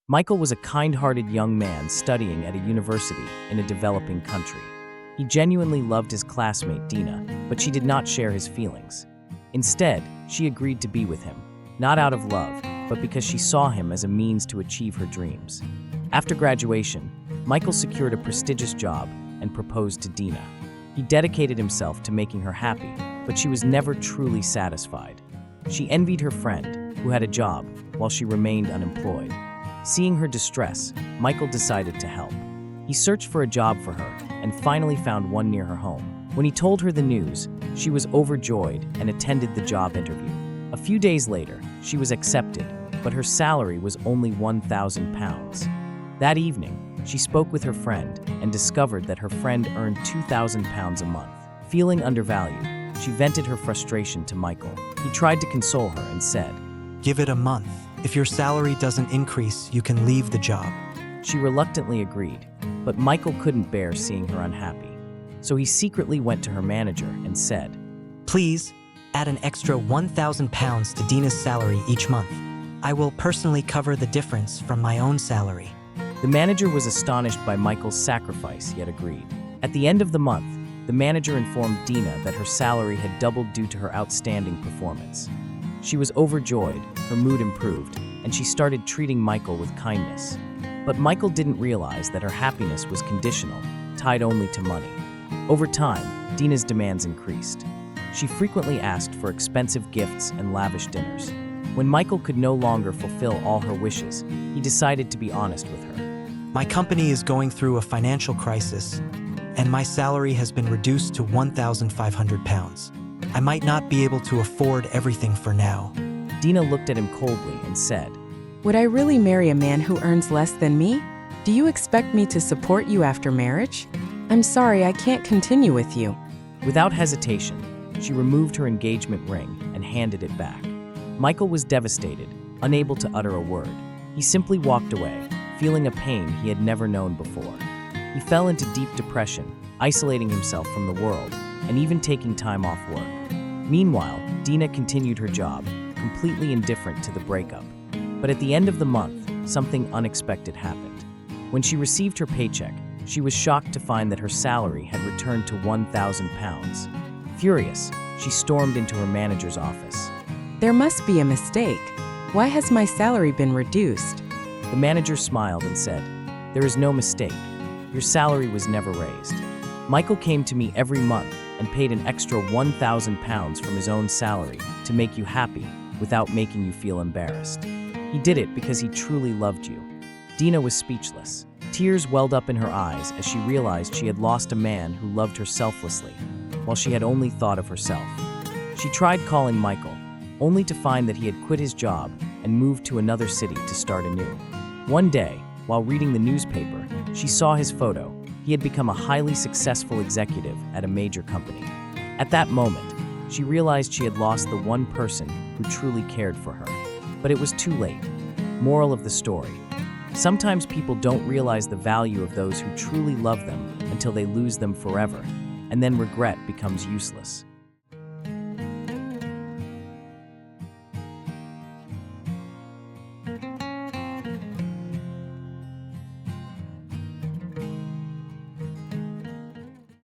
Michael was a kind-hearted young man studying at a university in a developing country. He genuinely loved his classmate Dina, but she did not share his feelings. Instead, she agreed to be with him, not out of love, but because she saw him as a means to achieve her dreams. After graduation, Michael secured a prestigious job and proposed to Dina. He dedicated himself to making her happy, but she was never truly satisfied. She envied her friend, who had a job, while she remained unemployed. Seeing her distress, Michael decided to help. He searched for a job for her and finally found one near her home. When he told her the news, she was overjoyed and attended the job interview. A few days later, she was accepted, but her salary was only £1,000. That evening, she spoke with her friend and discovered that her friend earned £2,000 a month. Feeling undervalued, she vented her frustration to Michael. He tried to console her and said, "Give it a month. If your salary doesn't increase, you can leave the job." She reluctantly agreed, but Michael couldn't bear seeing her unhappy. So he secretly went to her manager and said, "Please, add an extra £1,000 to Dina's salary each month. I will personally cover the difference from my own salary." The manager was astonished by Michael's sacrifice, yet agreed. At the end of the month, the manager informed Dina that her salary had doubled due to her outstanding performance. She was overjoyed, her mood improved, and she started treating Michael with kindness. But Michael didn't realize that her happiness was conditional, tied only to money. Over time, Dina's demands increased. She frequently asked for expensive gifts and lavish dinners. When Michael could no longer fulfill all her wishes, he decided to be honest with her. "My company is going through a financial crisis, and my salary has been reduced to £1,500. I might not be able to afford everything for now." Dina looked at him coldly and said, "Would I really marry a man who earns less than me? Do you expect me to support you after marriage? I'm sorry, I can't continue with you." Without hesitation, she removed her engagement ring and handed it back. Michael was devastated, unable to utter a word. He simply walked away, feeling a pain he had never known before. He fell into deep depression, isolating himself from the world, and even taking time off work. Meanwhile, Dina continued her job, completely indifferent to the breakup. But at the end of the month, something unexpected happened. When she received her paycheck, she was shocked to find that her salary had returned to £1,000. Furious, she stormed into her manager's office. "There must be a mistake. Why has my salary been reduced?" The manager smiled and said, "There is no mistake. Your salary was never raised. Michael came to me every month and paid an extra £1,000 from his own salary to make you happy without making you feel embarrassed. He did it because he truly loved you." Dina was speechless. Tears welled up in her eyes as she realized she had lost a man who loved her selflessly, while she had only thought of herself. She tried calling Michael, only to find that he had quit his job and moved to another city to start anew. One day, while reading the newspaper, she saw his photo. He had become a highly successful executive at a major company. At that moment, she realized she had lost the one person who truly cared for her. But it was too late. Moral of the story: sometimes people don't realize the value of those who truly love them until they lose them forever, and then regret becomes useless.